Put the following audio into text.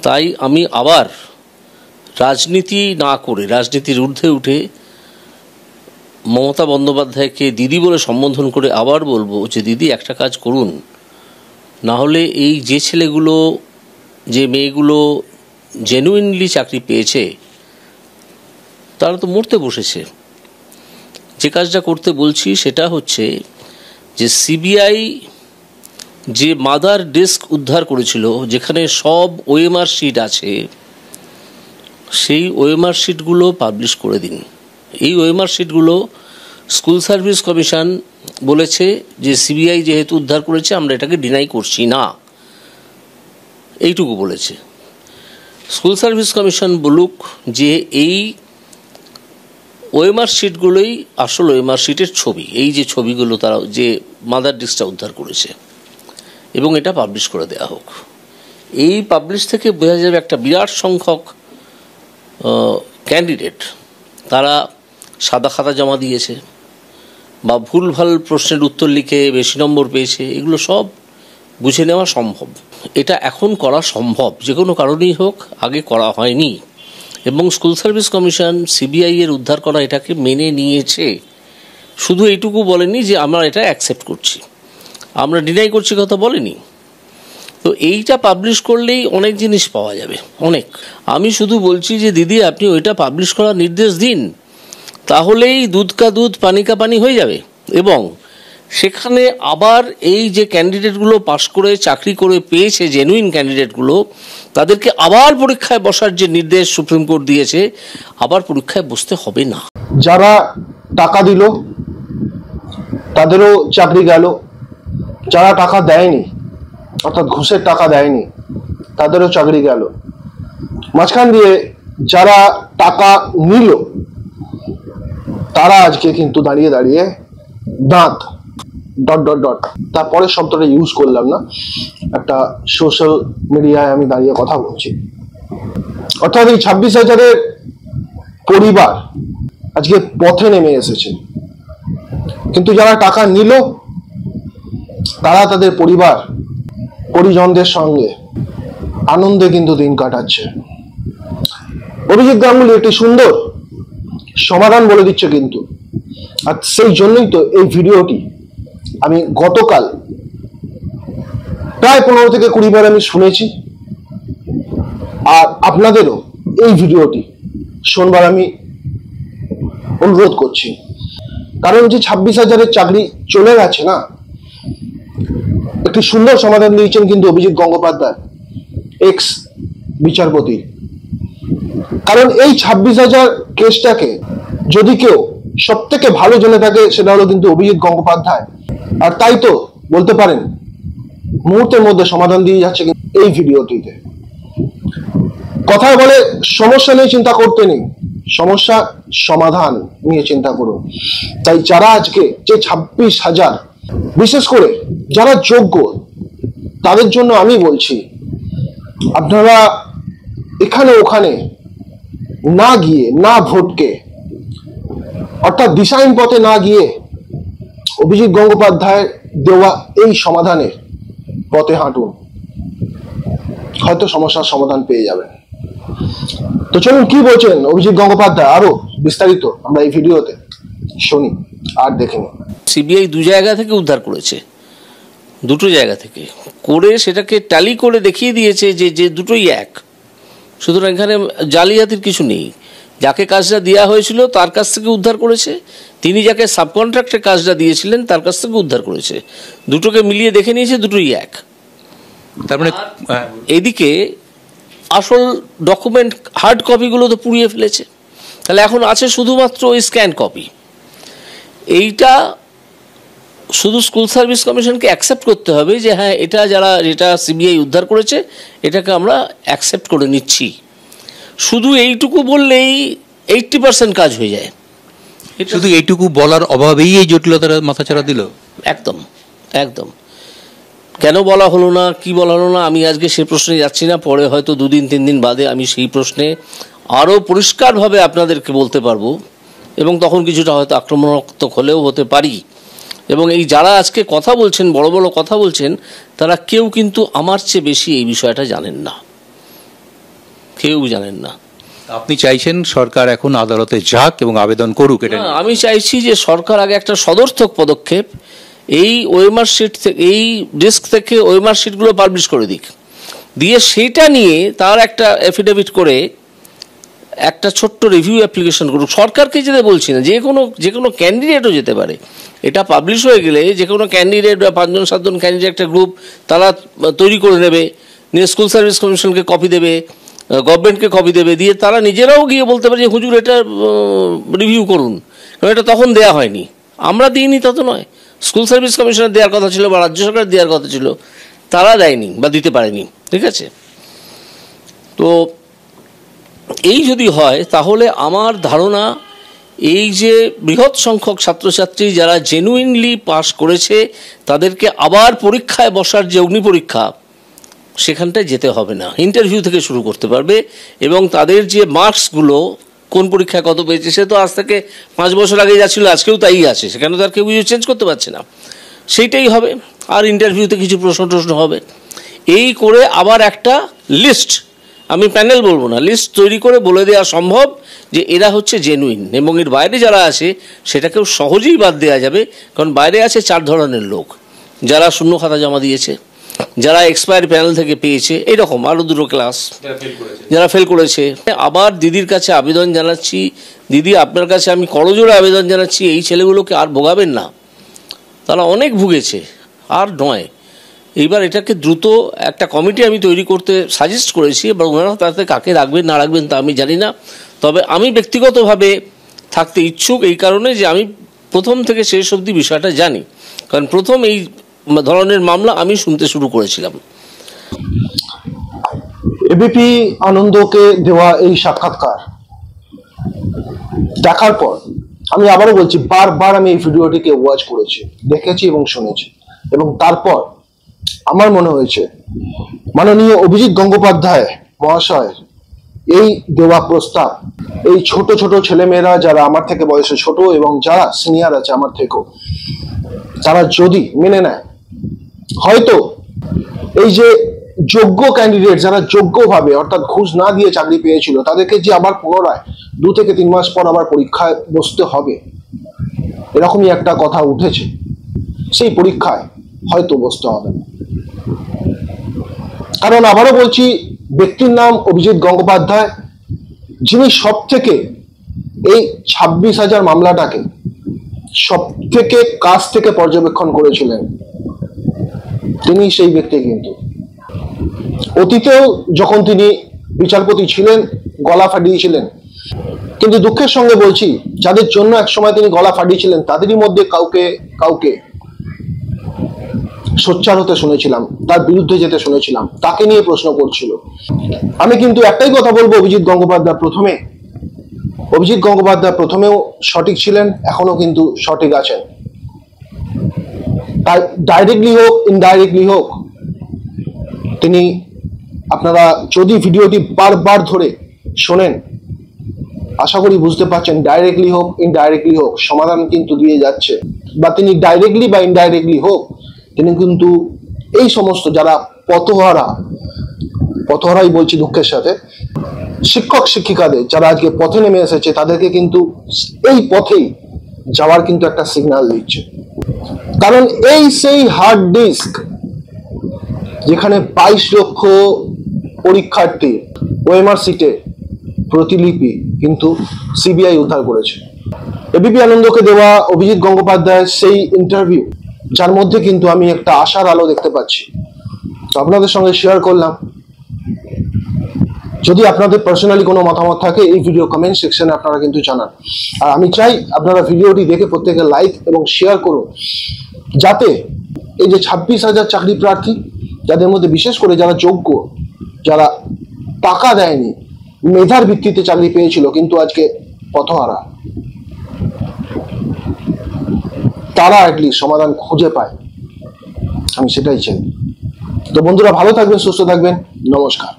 তাই আমি আবার রাজনীতি না করে, রাজনীতির ঊর্ধ্বে উঠে মমতা বন্দ্যোপাধ্যায়কে দিদি বলে সম্বোধন করে আবার বলবো যে দিদি একটা কাজ করুন, না হলে এই যে ছেলেগুলো, যে মেয়েগুলো জেনুইনলি চাকরি পেয়েছে তারা তো মরতে বসেছে। যে কাজটা করতে বলছি সেটা হচ্ছে যে সিবিআই যে মাদার ডেস্ক উদ্ধার করেছিল, যেখানে সব ওএমআর শিট আছে, সেই ওএমআর শিটগুলো পাবলিশ করে দিন। এই ওএমআর শিটগুলো স্কুল সার্ভিস কমিশন বলেছে যে সিবিআই যেহেতু উদ্ধার করেছে আমরা এটাকে ডিনাই করছি না, এইটুকু বলেছে। স্কুল সার্ভিস কমিশন বলুক যে এই ওএমআর শিটগুলোই আসল ওএমআর শিটের ছবি, এই যে ছবিগুলো তারা যে মাদার ডিস্কটা উদ্ধার করেছে, এবং এটা পাবলিশ করে দেওয়া হোক। এই পাবলিশ থেকে বোঝা যাবে একটা বিরাট সংখ্যক ক্যান্ডিডেট তারা সাদা খাতা জমা দিয়েছে বা ভুলভাল প্রশ্নের উত্তর লিখে বেশি নম্বর পেয়েছে, এগুলো সব বুঝে নেওয়া সম্ভব। এটা এখন করা সম্ভব, যে কোনো কারণেই হোক, আগে করা হয়নি। এবং স্কুল সার্ভিস কমিশন সিবিআই এর উদ্ধার করা এটাকে মেনে নিয়েছে, শুধু এইটুকু বলেনি যে আমরা এটা অ্যাকসেপ্ট করছি, আমরা ডিনাই করছি কথা বলেনি। তো এইটা পাবলিশ করলেই অনেক জিনিস পাওয়া যাবে, অনেক। আমি শুধু বলছি যে দিদি আপনি ওইটা পাবলিশ করার নির্দেশ দিন, তাহলেই দুধ কা দুধ পানি কা পানি হয়ে যাবে। এবং সেখানে আবার এই যে ক্যান্ডিডেটগুলো পাশ করে চাকরি করে পেয়েছে, জেনুইন ক্যান্ডিডেটগুলো, তাদেরকে আবার পরীক্ষায় বসার যে নির্দেশ সুপ্রিম কোর্ট দিয়েছে, আবার পরীক্ষায় বসতে হবে না। যারা টাকা দিল তাদেরও চাকরি গেল, যারা টাকা দেয়নি অর্থাৎ ঘুষের টাকা দেয়নি তাদেরও চাকরি গেল। মাঝখান দিয়ে যারা টাকা নিল তারা আজকে কিন্তু দাঁড়িয়ে দাঁড়িয়ে দাঁত ডট ডট ডট, তারপরে শব্দটা ইউজ করলাম না, একটা সোশ্যাল মিডিয়ায় আমি দাঁড়িয়ে কথা বলছি। অর্থাৎ এই 26,000-এর পরিবার আজকে পথে নেমে এসেছে, কিন্তু যারা টাকা নিল তারা তাদের পরিজনদের সঙ্গে আনন্দে কিন্তু দিন কাটাচ্ছে। অভিজিৎ গাঙ্গুলি একটি সুন্দর সমাধান বলে দিচ্ছে কিন্তু, আর সেই জন্যই তো এই ভিডিওটি আমি গতকাল প্রায় 15 থেকে 20 বার আমি শুনেছি, আর আপনাদেরও এই ভিডিওটি শোনবার আমি অনুরোধ করছি। কারণ যে 26,000-এর চাকরি চলে গেছে না, একটি সুন্দর সমাধান দিয়েছেন কিন্তু অভিজিৎ গঙ্গোপাধ্যায়, এক্স বিচারপতি। কারণ এই 26,000 কেসটাকে যদি কেউ সব থেকে ভালো জেনে থাকে সেটা হলো কিন্তু অভিজিৎ গঙ্গোপাধ্যায়। আর তাই তো বলতে পারেন মুহূর্তের মধ্যে সমাধান দিয়ে যাচ্ছে এই ভিডিওটিতে। কথায় বলে সমস্যা নিয়ে চিন্তা করতে নেই, সমস্যা সমাধান নিয়ে চিন্তা করুন। তাই যারা আজকে যে 26,000, বিশেষ করে যারা যোগ্য, তাদের জন্য আমি বলছি আপনারা এখানে ওখানে না গিয়ে, না ভোটকে, অর্থাৎ দিশাহীন পথে না গিয়ে অভিজিৎ গঙ্গোপাধ্যায়ের দেওয়া এই সমাধানের পথে হাঁটুন, হয়তো সমস্যার সমাধান পেয়ে যাবেন। তো চলুন কি বলছেন অভিজিৎ গঙ্গোপাধ্যায় আরো বিস্তারিত আমরা এই ভিডিওতে শুনি আর দেখে নিই। সিবিআই দু জায়গা থেকে উদ্ধার করেছে, দুটো জায়গা থেকে করে সেটাকে ট্যালি করে দেখিয়ে দিয়েছে যে দুটোই এক। সুতরাং এখানে জালিয়াতির কিছু নেই। যাকে কাজটা দেওয়া হয়েছিল তার কাছ থেকে উদ্ধার করেছে, তিনি যাকে সাবকন্ট্রাক্টে কাজটা দিয়েছিলেন তার কাছ থেকে উদ্ধার করেছে, দুটোকে মিলিয়ে দেখে নিয়েছে দুটোই এক। তার মানে এদিকে আসল ডকুমেন্ট হার্ড কপিগুলো তো পুড়িয়ে ফেলেছে, তাহলে এখন আছে শুধুমাত্র ওই স্ক্যান কপি। এইটা শুধু স্কুল সার্ভিস কমিশনকে অ্যাকসেপ্ট করতে হবে যে হ্যাঁ যেটা সিবিআই উদ্ধার করেছে এটাকে আমরা অ্যাকসেপ্ট করে নিচ্ছি। শুধু এইটুকু বললেই 80% কাজ হয়ে যায়। শুধু এইটুকু বলার অভাবেই এই জটিলতার মাথাচাড়া দিল। একদম একদম। কেন বলা হলো না, কি বলা হলো না, আমি আজকে সে প্রশ্নে যাচ্ছি না। পরে হয়তো 2-3 দিন বাদে আমি সেই প্রশ্নে আরও পরিষ্কারভাবে আপনাদেরকে বলতে পারবো, এবং তখন কিছুটা হয়তো আক্রমণাত্মক হলেও হতে পারি। এবং এই যারা আজকে কথা বলছেন, বড় বড় কথা বলছেন, তারা কেউ কিন্তু আমার চেয়ে বেশি এই বিষয়টা জানেন না। কেউ জানেন না। আপনি চাইছেন সরকার এখন আদালতে যাক এবং আবেদন করুক এটা না, নিয়ে? আমি চাইছি যে সরকার আগে একটা সদর্থক পদক্ষেপ, এই ওএমআর শিট থেকে, এই ডিস্ক থেকে ওএমআর শিটগুলো পাবলিশ করে দিক, দিয়ে সেটা নিয়ে তার একটা এফিডেভিট করে একটা ছোট্ট রিভিউ অ্যাপ্লিকেশন করুক। সরকারকে যেতে বলছি না, যে কোনো ক্যান্ডিডেটও যেতে পারে। এটা পাবলিশ হয়ে গেলে যে কোনো ক্যান্ডিডেট বা 5-7জন ক্যান্ডিডেট একটা গ্রুপ তারা তৈরি করে নেবে, নিয়ে স্কুল সার্ভিস কমিশনকে কপি দেবে, গভর্নমেন্টকে কপি দেবে, দিয়ে তারা নিজেরাও গিয়ে বলতে পারে যে হুজুর এটা রিভিউ করুন, কারণ এটা তখন দেয়া হয়নি, আমরা দিইনি তা তো নয়, স্কুল সার্ভিস কমিশনের দেওয়ার কথা ছিল বা রাজ্য সরকার দেওয়ার কথা ছিল, তারা দেয়নি বা দিতে পারেনি। ঠিক আছে, তো এই যদি হয় তাহলে আমার ধারণা এই যে বৃহৎ সংখ্যক ছাত্রছাত্রী যারা জেনুইনলি পাস করেছে তাদেরকে আবার পরীক্ষায় বসার যে অগ্নি পরীক্ষা, সেখানটায় যেতে হবে না, ইন্টারভিউ থেকে শুরু করতে পারবে। এবং তাদের যে মার্কসগুলো কোন পরীক্ষায় কত পেয়েছে সে তো আজ থেকে 5 বছর আগে যা ছিল আজকেও তাই আছে, সেখানে তো আর কেউ চেঞ্জ করতে পারছে না, সেইটাই হবে। আর ইন্টারভিউতে কিছু প্রশ্ন হবে, এই করে আবার একটা লিস্ট, আমি প্যানেল বলবো না, লিস্ট তৈরি করে বলে দেওয়া সম্ভব যে এরা হচ্ছে জেনুইন, এবং এর বাইরে যারা আছে সেটাকেও সহজেই বাদ দেওয়া যাবে। কারণ বাইরে আছে 4 ধরনের লোক, যারা শূন্য খাতা জমা দিয়েছে, যারা এক্সপায়ার প্যানেল থেকে পেয়েছে, এইরকম আরও 2 ক্লাস যারা ফেল করেছে। আবার দিদির কাছে আবেদন জানাচ্ছি, দিদি আপনার কাছে আমি করজোড়ে আবেদন জানাচ্ছি, এই ছেলেগুলোকে আর ভোগাবেন না, তারা অনেক ভুগেছে, আর নয়। এইবার এটাকে দ্রুত একটা কমিটি আমি তৈরি করতে সাজেস্ট করেছি, এবার ওনারা তাতে কাকে রাখবেন না রাখবেন তা আমি জানি না। তবে আমি ব্যক্তিগতভাবে থাকতে ইচ্ছুক এই কারণে যে আমি প্রথম থেকে শেষ অবধি বিষয়টা জানি, কারণ প্রথম এই ধরনের মামলা আমি শুনতে শুরু করেছিলাম। এবিপি আনন্দকে দেওয়া এই সাক্ষাৎকার দেখার পর আমি আবারও বলছি, বারবার আমি এই ভিডিওটিকে ওয়াচ করেছি, দেখেছি এবং শুনেছি, এবং তারপর আমার মনে হয়েছে মাননীয় অভিজিৎ গঙ্গোপাধ্যায় মহাশয় এই দেওয়া প্রস্তাব, এই ছোট ছোট ছেলেমেয়েরা যারা আমার থেকে বয়সে ছোট এবং যারা সিনিয়র আছে আমার থেকেও, তারা যদি মেনে নেয়, হয়তো এই যে যোগ্য ক্যান্ডিডেট যারা যোগ্যভাবে অর্থাৎ ঘুষ না দিয়ে চাকরি পেয়েছিল, তাদেরকে যে আবার পুনরায় 2 থেকে 3 মাস পর আবার পরীক্ষায় বসতে হবে, এরকমই একটা কথা উঠেছে, সেই পরীক্ষায় হয়তো বসতে হবে। কারণ আবারও বলছি, ব্যক্তির নাম অভিজিৎ গঙ্গোপাধ্যায়, যিনি সব থেকে এই 26,000 মামলাটাকে সব থেকে কাছ থেকে পর্যবেক্ষণ করেছিলেন, তিনি সেই ব্যক্তি। কিন্তু অতীতেও যখন তিনি বিচারপতি ছিলেন গলা ফাটিয়েছিলেন, কিন্তু দুঃখের সঙ্গে বলছি যাদের জন্য একসময় তিনি গলা ফাটিয়েছিলেন তাদেরই মধ্যে কাউকে কাউকে সোচ্চার হতে শুনেছিলাম, তার বিরুদ্ধে যেতে শুনেছিলাম, তাকে নিয়ে প্রশ্ন করছিল। আমি কিন্তু একটাই কথা বলবো, অভিজিৎ গঙ্গোপাধ্যায় প্রথমেও সঠিক ছিলেন, এখনো কিন্তু সঠিক আছেন। তাই ডাইরেক্টলি হোক ইনডাইরেক্টলি হোক, তিনি, আপনারা যদি ভিডিওটি বারবার ধরে শোনেন, আশা করি বুঝতে পারছেন ডাইরেক্টলি হোক ইনডাইরেক্টলি হোক সমাধান কিন্তু দিয়ে যাচ্ছে, বা তিনি ডাইরেক্টলি বা ইনডাইরেক্টলি হোক তিনি কিন্তু এই সমস্ত যারা পথহারাই বলছি দুঃখের সাথে, শিক্ষক শিক্ষিকাদের যারা আজকে পথে নেমে এসেছে তাদেরকে কিন্তু এই পথেই যাওয়ার কিন্তু একটা সিগন্যাল দিচ্ছে। কারণ এই সেই হার্ড ডিস্ক যেখানে 22 লক্ষ পরীক্ষার্থী ওএমআর সিটে প্রতিলিপি কিন্তু সিবিআই উদ্ধার করেছে। এবিপি আনন্দকে দেওয়া অভিজিৎ গঙ্গোপাধ্যায়ের সেই ইন্টারভিউ, যার মধ্যে কিন্তু আমি একটা আশার আলো দেখতে পাচ্ছি, তো আপনাদের সঙ্গে শেয়ার করলাম। যদি আপনাদের পার্সোনালি কোনো মতামত থাকে এই ভিডিও কমেন্ট সেকশনে আপনারা কিন্তু জানান। আর আমি চাই আপনারা ভিডিওটি দেখে প্রত্যেকে লাইক এবং শেয়ার করুন, যাতে এই যে 26,000 চাকরি প্রার্থী, যাদের মধ্যে বিশেষ করে যারা যোগ্য, যারা টাকা দেয়নি, মেধার ভিত্তিতে চাকরি পেয়েছিল কিন্তু আজকে পথহারা, তারা অ্যাটলিস্ট সমাধান খুঁজে পায়, আমি সেটাই চাই। তো বন্ধুরা ভালো থাকবেন, সুস্থ থাকবেন, নমস্কার।